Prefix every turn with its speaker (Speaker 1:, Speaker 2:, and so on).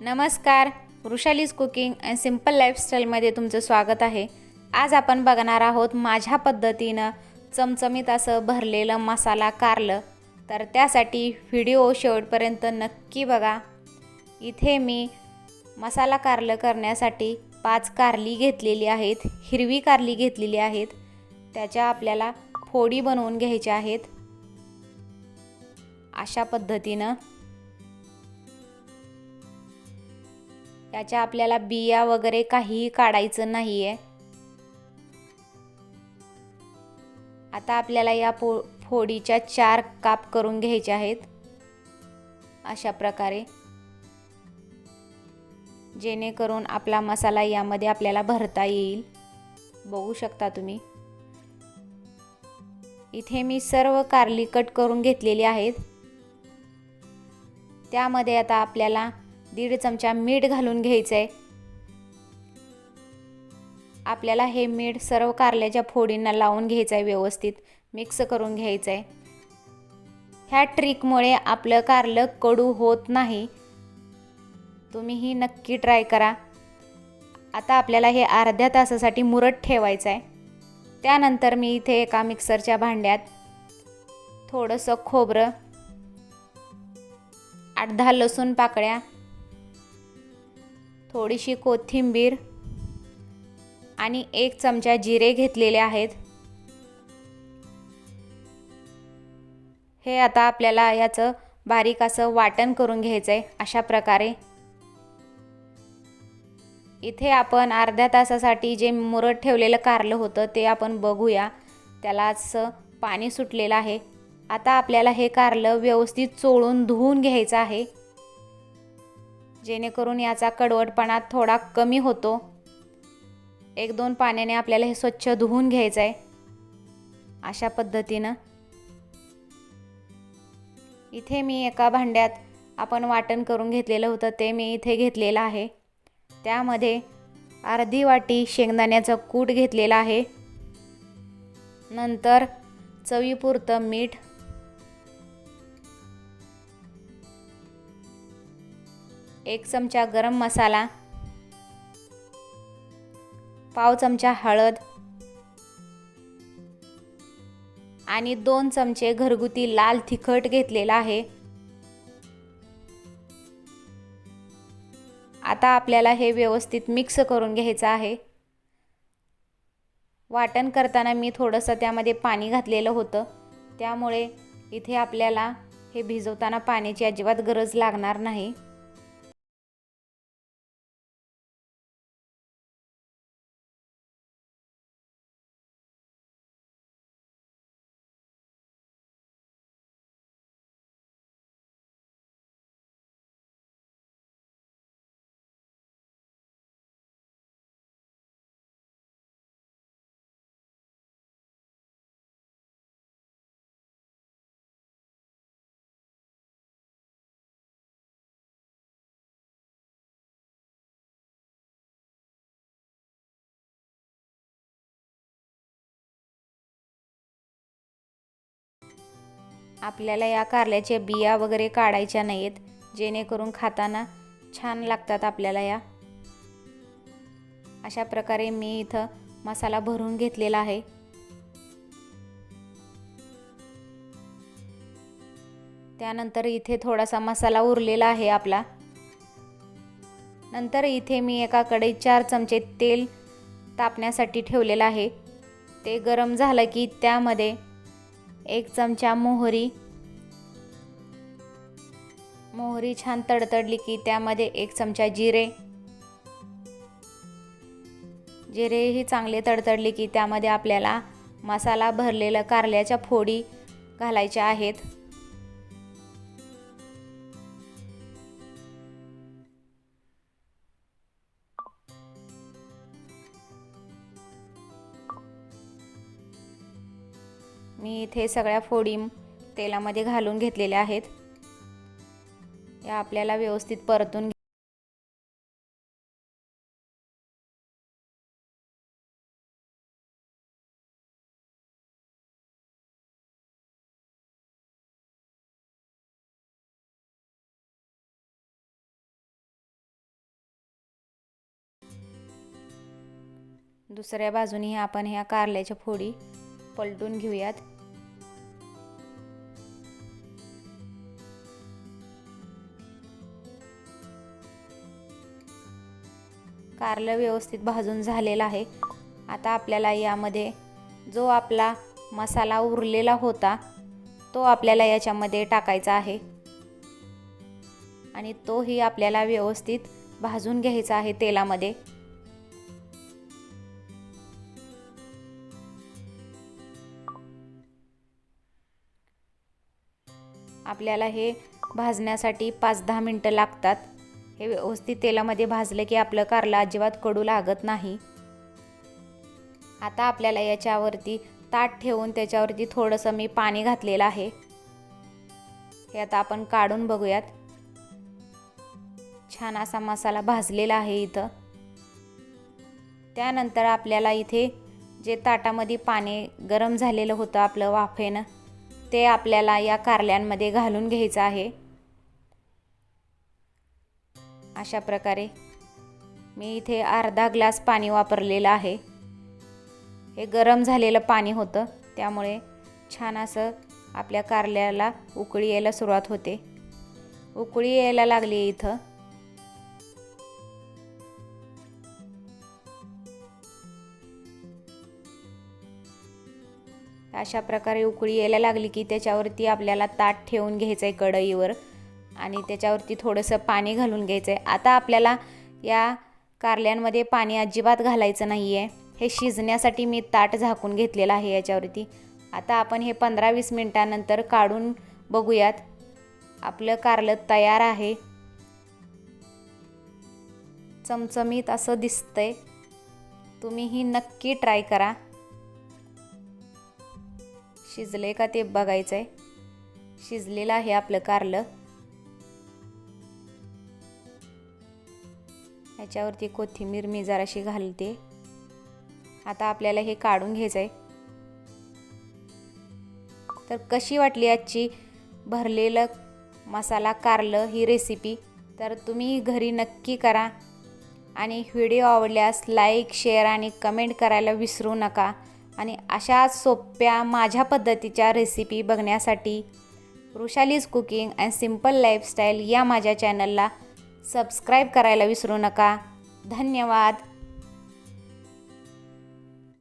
Speaker 1: नमस्कार, वृषालीज cooking and simple लाईफस्टाईलमध्ये तुमचं स्वागत आहे. आज आपण बघणार आहोत माझ्या पद्धतीनं चमचमीत असं भरलेलं मसाला कारलं. तर त्यासाठी व्हिडिओ शेवटपर्यंत नक्की बघा. इथे मी मसाला कारलं करण्यासाठी 5 कारली घेतलेली आहेत, हिरवी कारली घेतलेली आहेत. त्याच्या आपल्याला फोडी बनवून घ्यायच्या आहेत. अशा पद्धतीनं याच्या आपल्याला बिया वगैरे काहीही काढायचं नाही आहे. आता आपल्याला या फोडीच्या 4 काप करून घ्यायचे आहेत अशा प्रकारे, जेणेकरून आपला मसाला यामध्ये आपल्याला भरता येईल. बघू शकता तुम्ही. इथे मी सर्व कारली कट करून घेतलेली आहेत. त्यामध्ये आता आपल्याला 1.5 चमचा मीठ घालून घ्यायचं आहे. आपल्याला हे मीठ सर्व कारल्याच्या फोडींना लावून घ्यायचं आहे, व्यवस्थित मिक्स करून घ्यायचं आहे. ह्या ट्रिकमुळे आपलं कारलं कडू होत नाही. तुम्हीही नक्की ट्राय करा. आता आपल्याला हे अर्ध्या तासासाठी मुरत ठेवायचं आहे. त्यानंतर मी इथे एका मिक्सरच्या भांड्यात थोडंसं खोबरं, 8-10 लसूण पाकळ्या, थोडीशी कोथिंबीर आणि 1 चमचा जिरे घेतलेले आहेत. हे आता आपल्याला याचं बारीक असं वाटण करून घ्यायचं आहे अशा प्रकारे. इथे आपण अर्ध्या तासासाठी जे मुरत ठेवलेलं कारलं होतं ते आपण बघूया. त्याला असं पाणी सुटलेलं आहे. आता आपल्याला हे कारलं व्यवस्थित चोळून धुवून घ्यायचं आहे, जेणेकरून याचा कडवटपणा थोडा कमी होतो. 1-2 पाण्याने आपल्याला हे स्वच्छ धुवून घ्यायचं आहे अशा पद्धतीनं. इथे मी एका भांड्यात आपण वाटण करून घेतलेलं होतं ते मी इथे घेतलेलं आहे. त्यामध्ये अर्धी वाटी शेंगदाण्याचं कूट घेतलेलं आहे. नंतर चवीपुरतं मीठ, 1 चमचा गरम मसाला, पाव चमचा हळद आणि 2 चमचे घरगुती लाल तिखट घेतलेला आहे. आता आपल्याला हे व्यवस्थित मिक्स करून घ्यायचं आहे. वाटण करताना मी थोडंसं त्यामध्ये पाणी घातलेलं होतं, त्यामुळे इथे आपल्याला हे भिजवताना पाण्याची अजिबात गरज लागणार नाही. आपल्याला या कारल्याच्या बिया वगैरे काढायच्या नाहीत, जेणेकरून खाताना छान लागतात आपल्याला या. अशा प्रकारे मी इथं मसाला भरून घेतलेला आहे. त्यानंतर इथे थोडासा मसाला उरलेला आहे आपला. नंतर इथे मी एका कढईत 4 चमचे तेल तापण्यासाठी ठेवलेलं आहे. ते गरम झालं की त्यामध्ये 1 चमचा मोहरी छान तडतडली की त्यामध्ये 1 चमचा जिरे ही चांगले तडतडली की त्यामध्ये आपल्याला मसाला भरलेलं कारल्याच्या फोडी घालायच्या आहेत. मी इथे सगळ्या फोडी तेलामध्ये घालून घेतलेल्या आहेत. या आपल्याला व्यवस्थित परतून दुसऱ्या बाजूने आपण ह्या कारल्याच्या फोडी पलटून घेऊयात. कारलं व्यवस्थित भाजून झालेलं आहे. आता आपल्याला यामध्ये जो आपला मसाला उरलेला होता तो आपल्याला याच्यामध्ये टाकायचा आहे आणि तोही आपल्याला व्यवस्थित भाजून घ्यायचा आहे तेलामध्ये. आपल्याला हे भाजण्यासाठी 5-10 मिनटं लागतात. हे व्यवस्थित तेलामध्ये भाजलं की आपलं कारलं अजिबात कडू लागत नाही. आता आपल्याला याच्यावरती ताट ठेवून त्याच्यावरती थोडंसं मी पाणी घातलेलं आहे. हे आता आपण काढून बघूयात. छान असा मसाला भाजलेला आहे इथं. त्यानंतर आपल्याला इथे जे ताटामध्ये पाणी गरम झालेलं होतं आपलं वाफेनं ते आपल्याला या कारल्यांमध्ये घालून घ्यायचं आहे. अशा प्रकारे मी इथे अर्धा ग्लास पाणी वापरलेलं आहे. हे गरम झालेलं पाणी होतं त्यामुळे छान असं आपल्या कारल्याला उकळी यायला सुरुवात होते. उकळी यायला लागली इथं. अशा प्रकारे उकळी यायला लागली की त्याच्यावरती आपल्याला ताट ठेवून घ्यायचं आहे कढईवर आणि त्याच्यावरती थोडंसं पाणी घालून घ्यायचं आहे. आता आपल्याला या कारल्यांमध्ये पाणी अजिबात घालायचं नाही आहे. हे शिजण्यासाठी मी ताट झाकून घेतलेलं आहे याच्यावरती. आता आपण हे 15-20 मिनटानंतर काढून बघूयात. आपलं कारलं तयार आहे. चमचमीत असं दिसतंय. तुम्हीही नक्की ट्राय करा. शिजले का ते बघायचं आहे. शिजलेलं आहे आपलं कारलं. याच्यावरती कोथिंबीर मी जराशी घालते. आता आपल्याला हे काढून घ्यायचं आहे. तर कशी वाटली आजची भरलेलं मसाला कारलं ही रेसिपी? तर तुम्ही घरी नक्की करा आणि व्हिडिओ आवडल्यास लाईक, शेअर आणि कमेंट करायला विसरू नका. आणि अशा सोप्या माझ्या पद्धतीच्या रेसिपी बघण्यासाठी वृषालीज कुकिंग अँड सिम्पल लाईफस्टाईल या माझ्या चॅनलला सबस्क्राईब करायला विसरू नका. धन्यवाद.